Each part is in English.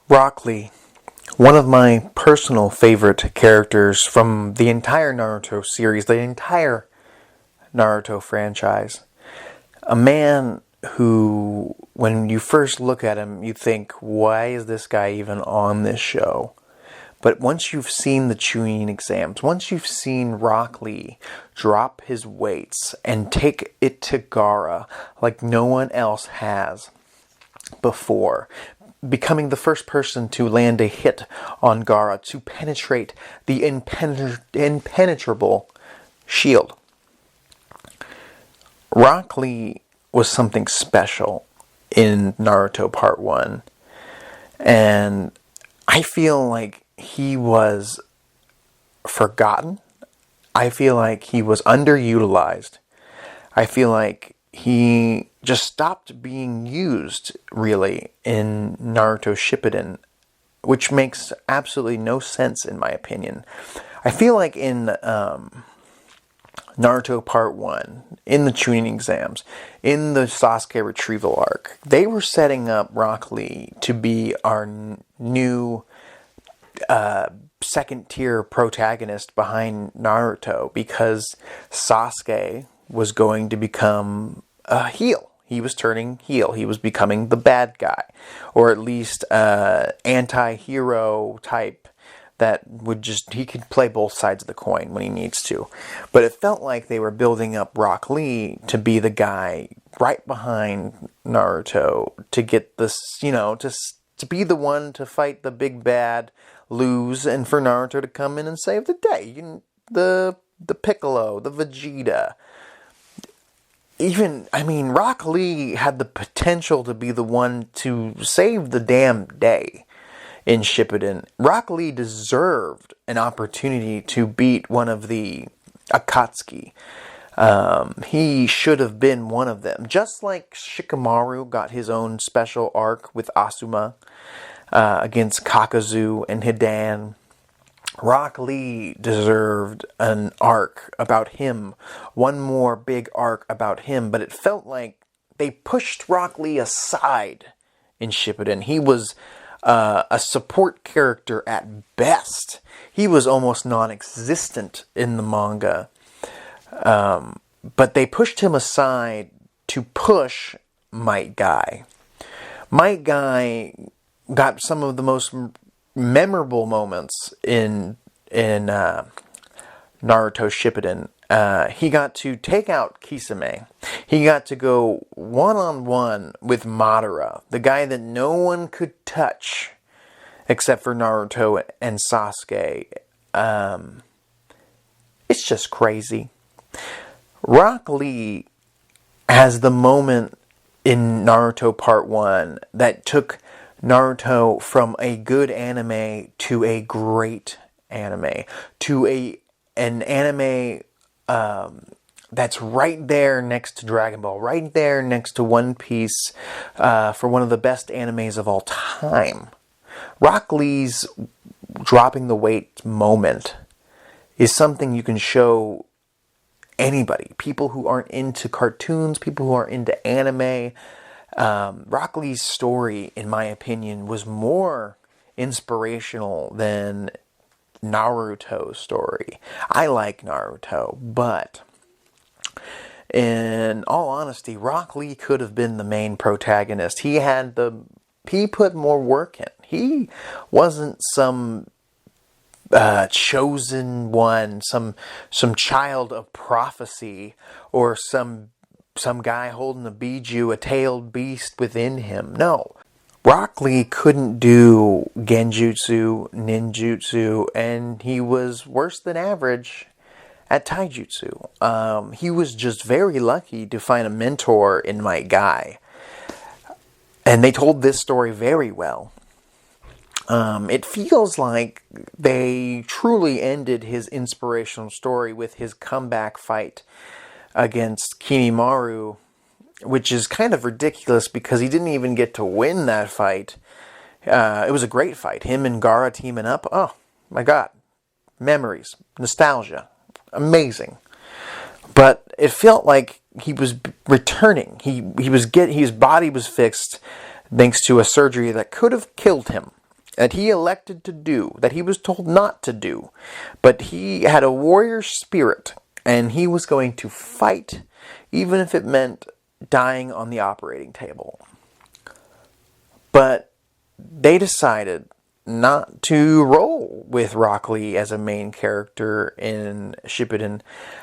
Rock Lee, one of my personal favorite characters from the entire Naruto series, the entire Naruto franchise. A man who, when you first look at him, you think, why is this guy even on this show? But once you've seen the Chunin exams, once you've seen Rock Lee drop his weights and take it to Gaara like no one else has before, becoming the first person to land a hit on Gaara to penetrate the impenetrable shield. Rock Lee was something special in Naruto Part 1. And I feel like he was forgotten. I feel like he was underutilized. I feel like he just stopped being used, really, in Naruto Shippuden, which makes absolutely no sense in my opinion. I feel like in Naruto Part 1, in the Chunin exams, in the Sasuke retrieval arc, they were setting up Rock Lee to be our new second-tier protagonist behind Naruto, because Sasuke was going to become a heel. He was turning heel. He was becoming the bad guy, or at least anti-hero type that would just, he could play both sides of the coin when he needs to. But it felt like they were building up Rock Lee to be the guy right behind Naruto to get this, to be the one to fight the big bad, lose, and for Naruto to come in and save the day. The Piccolo, the Vegeta. Rock Lee had the potential to be the one to save the damn day in Shippuden. Rock Lee deserved an opportunity to beat one of the Akatsuki. He should have been one of them. Just like Shikamaru got his own special arc with Asuma against Kakazu and Hidan, Rock Lee deserved an arc about him. One more big arc about him. But it felt like they pushed Rock Lee aside in Shippuden. He was a support character at best. He was almost non-existent in the manga. But they pushed him aside to push Might Guy. Might Guy got some of the most memorable moments in Naruto Shippuden. He got to take out Kisame. He got to go one-on-one with Madara, the guy that no one could touch except for Naruto and Sasuke. It's just crazy. Rock Lee has the moment in Naruto Part 1 that took Naruto from a good anime to a great anime, to an anime that's right there next to Dragon Ball, right there next to One Piece, for one of the best animes of all time. Rock Lee's dropping the weight moment is something you can show anybody, people who aren't into cartoons, people who aren't into anime. Rock Lee's story, in my opinion, was more inspirational than Naruto's story. I like Naruto, but in all honesty, Rock Lee could have been the main protagonist. He put more work in. He wasn't some chosen one, some child of prophecy, or some guy holding a Biju, a tailed beast within him. No. Rock Lee couldn't do genjutsu, ninjutsu, and he was worse than average at taijutsu. He was just very lucky to find a mentor in Might Guy. And they told this story very well. It feels like they truly ended his inspirational story with his comeback fight against Kimimaru, which is kind of ridiculous because he didn't even get to win that fight. It was a great fight. Him and Gaara teaming up. Oh, my God. Memories. Nostalgia. Amazing. But it felt like he was returning. His body was fixed thanks to a surgery that could have killed him. that he elected to do, that he was told not to do. But he had a warrior spirit, and he was going to fight, even if it meant dying on the operating table. But they decided not to roll with Rock Lee as a main character in Shippuden.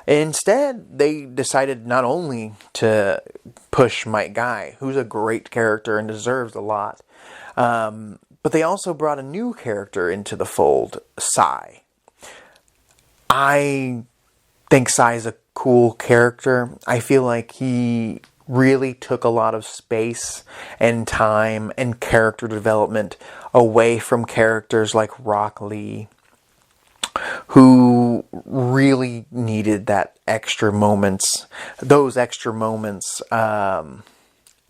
Instead, they decided not only to push Might Guy, who's a great character and deserves a lot, but they also brought a new character into the fold, Sai. I think Sai's a cool character. I feel like he really took a lot of space and time and character development away from characters like Rock Lee, who really needed that extra moments. Those extra moments.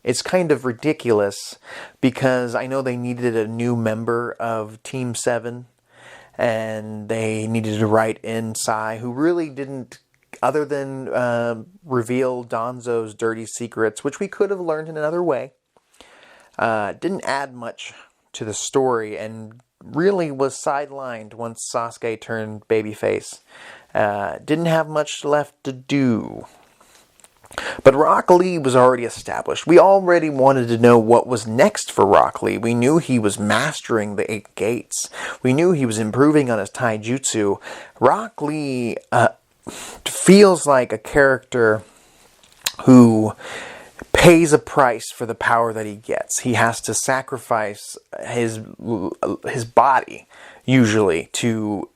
It's kind of ridiculous because I know they needed a new member of Team 7, and they needed to write in Sai, who really didn't, other than reveal Danzo's dirty secrets, which we could have learned in another way, didn't add much to the story, and really was sidelined once Sasuke turned babyface. Didn't have much left to do. But Rock Lee was already established. We already wanted to know what was next for Rock Lee. We knew he was mastering the 8 gates. We knew he was improving on his taijutsu. Rock Lee feels like a character who pays a price for the power that he gets. He has to sacrifice his body, usually, to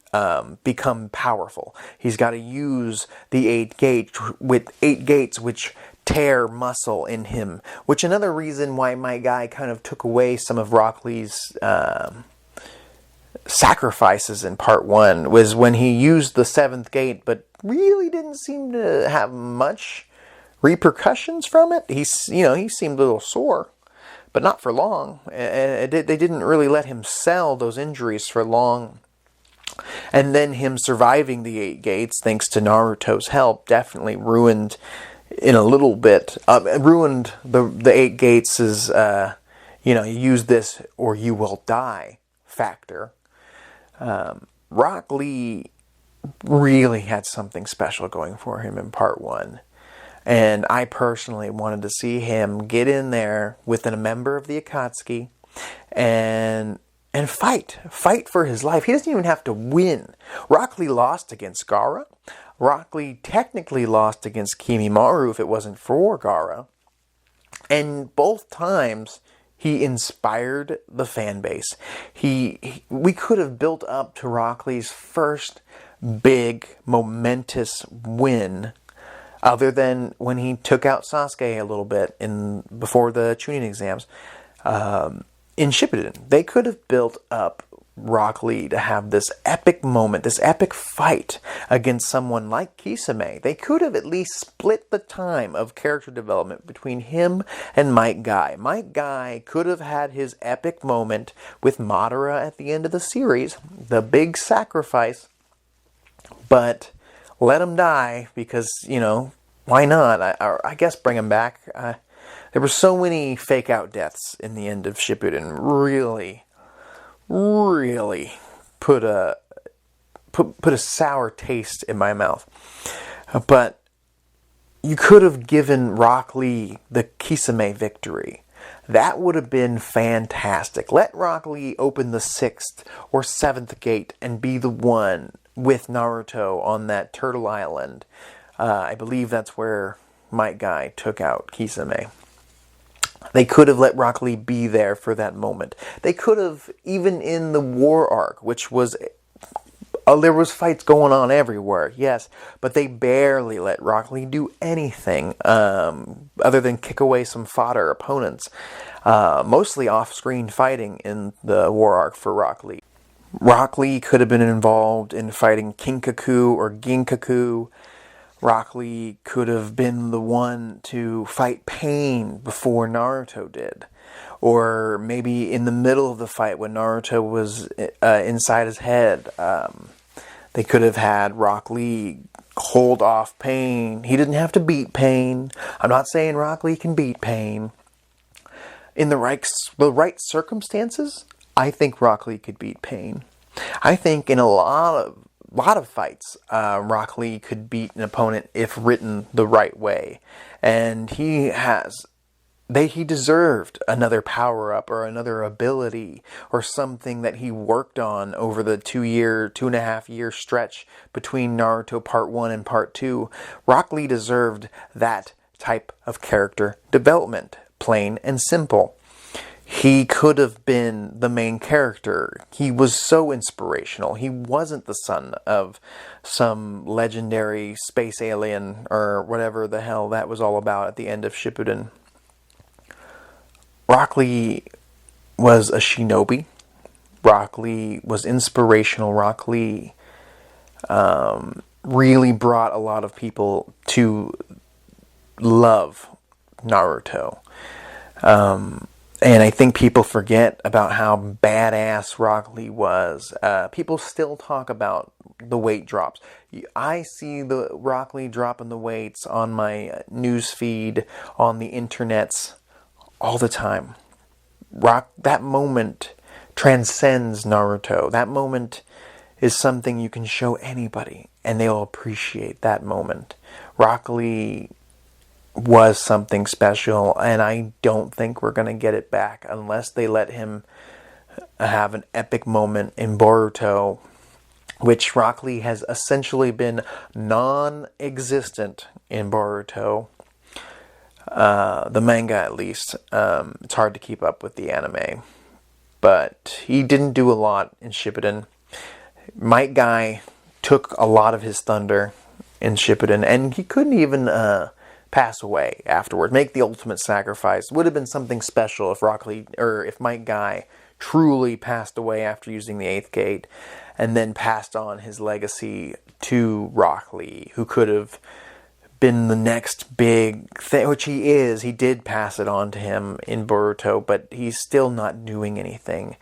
become powerful. He's got to use the 8 gates which tear muscle in him. Which another reason why my guy kind of took away some of Rock Lee's sacrifices in part 1 was when he used the 7th gate, but really didn't seem to have much repercussions from it. He seemed a little sore, but not for long. They didn't really let him sell those injuries for long. And then him surviving the 8 gates, thanks to Naruto's help, definitely ruined in a little bit. Ruined the 8 gates is, you use this or you will die factor. Rock Lee really had something special going for him in part 1. And I personally wanted to see him get in there with a member of the Akatsuki and fight for his life. He doesn't even have to win. Rock Lee lost against Gaara. Rock Lee technically lost against Kimimaru if it wasn't for Gaara. And both times he inspired the fan base. We could have built up to Rock Lee's first big momentous win, other than when he took out Sasuke a little bit before the Chunin exams. In Shippuden, they could have built up Rock Lee to have this epic moment, this epic fight against someone like Kisame. They could have at least split the time of character development between him and Might Guy. Might Guy could have had his epic moment with Madara at the end of the series, the big sacrifice, but let him die because, why not? I guess bring him back. There were so many fake out deaths in the end of Shippuden. Really put a sour taste in my mouth. But you could have given Rock Lee the Kisame victory. That would have been fantastic. Let Rock Lee open the 6th or 7th gate and be the one with Naruto on that Turtle Island. I believe that's where Might Guy took out Kisame. They could have let Rock Lee be there for that moment. They could have, even in the war arc, which was... there was fights going on everywhere, yes, but they barely let Rock Lee do anything other than kick away some fodder opponents. Mostly off-screen fighting in the war arc for Rock Lee. Rock Lee could have been involved in fighting Kinkaku or Ginkaku. Rock Lee could have been the one to fight Pain before Naruto did. Or maybe in the middle of the fight when Naruto was inside his head. They could have had Rock Lee hold off Pain. He didn't have to beat Pain. I'm not saying Rock Lee can beat Pain. In the right circumstances, I think Rock Lee could beat Pain. I think in a lot of fights, Rock Lee could beat an opponent if written the right way, and he deserved another power-up or another ability or something that he worked on over the 2.5 year stretch between Naruto Part 1 and Part 2. Rock Lee deserved that type of character development, plain and simple. He could have been the main character. He was so inspirational. He wasn't the son of some legendary space alien or whatever the hell that was all about at the end of Shippuden. Rock Lee was a shinobi. Rock Lee was inspirational. Rock Lee really brought a lot of people to love Naruto. And I think people forget about how badass Rock Lee was. People still talk about the weight drops. I see the Rock Lee dropping the weights on my news feed, on the internets, all the time. That moment transcends Naruto. That moment is something you can show anybody, and they'll appreciate that moment. Rock Lee was something special, and I don't think we're going to get it back unless they let him have an epic moment in Boruto, which Rock Lee has essentially been non-existent in Boruto. The manga, at least. It's hard to keep up with the anime, but he didn't do a lot in Shippuden. Might Guy took a lot of his thunder in Shippuden, and he couldn't even pass away afterward, make the ultimate sacrifice. Would have been something special if if Might Guy truly passed away after using the 8th gate, and then passed on his legacy to Rock Lee, who could have been the next big thing, which he is. He did pass it on to him in Boruto, but he's still not doing anything.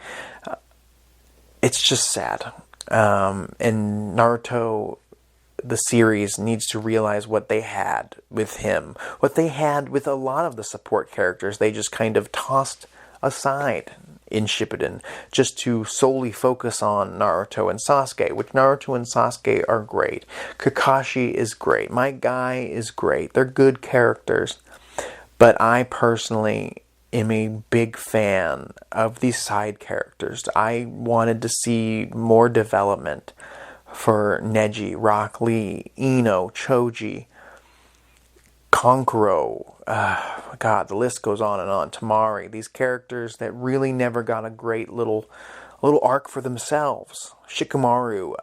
It's just sad. And Naruto, the series, needs to realize what they had with him, what they had with a lot of the support characters. They just kind of tossed aside in Shippuden just to solely focus on Naruto and Sasuke, which Naruto and Sasuke are great. Kakashi is great. My Guy is great. They're good characters. But I personally am a big fan of these side characters. I wanted to see more development for Neji, Rock Lee, Ino, Choji, Kankuro, God, the list goes on and on. Tamari, these characters that really never got a great little arc for themselves. Shikamaru,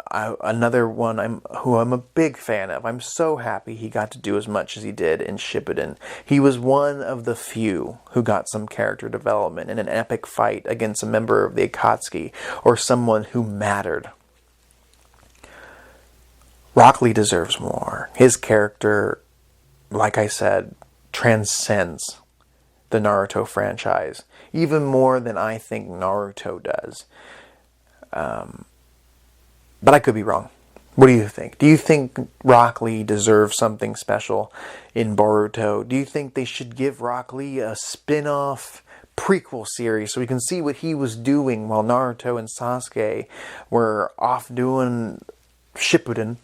another one who I'm a big fan of. I'm so happy he got to do as much as he did in Shippuden. He was one of the few who got some character development in an epic fight against a member of the Akatsuki, or someone who mattered. Rock Lee deserves more. His character, like I said, transcends the Naruto franchise, even more than I think Naruto does. But I could be wrong. What do you think? Do you think Rock Lee deserves something special in Boruto? Do you think they should give Rock Lee a spin-off prequel series so we can see what he was doing while Naruto and Sasuke were off doing Shippuden?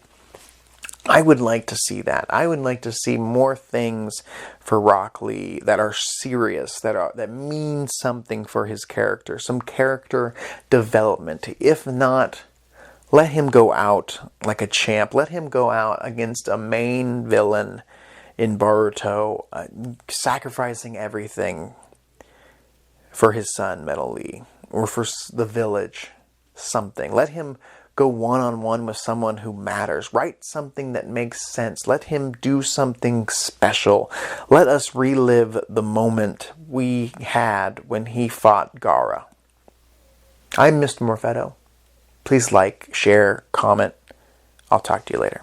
I would like to see that. I would like to see more things for Rock Lee that are serious, that mean something for his character, some character development. If not, let him go out like a champ. Let him go out against a main villain in Boruto, sacrificing everything for his son, Metal Lee, or for the village, something. Let him go one-on-one with someone who matters. Write something that makes sense. Let him do something special. Let us relive the moment we had when he fought Gaara. I'm Mr. Morfetto. Please like, share, comment. I'll talk to you later.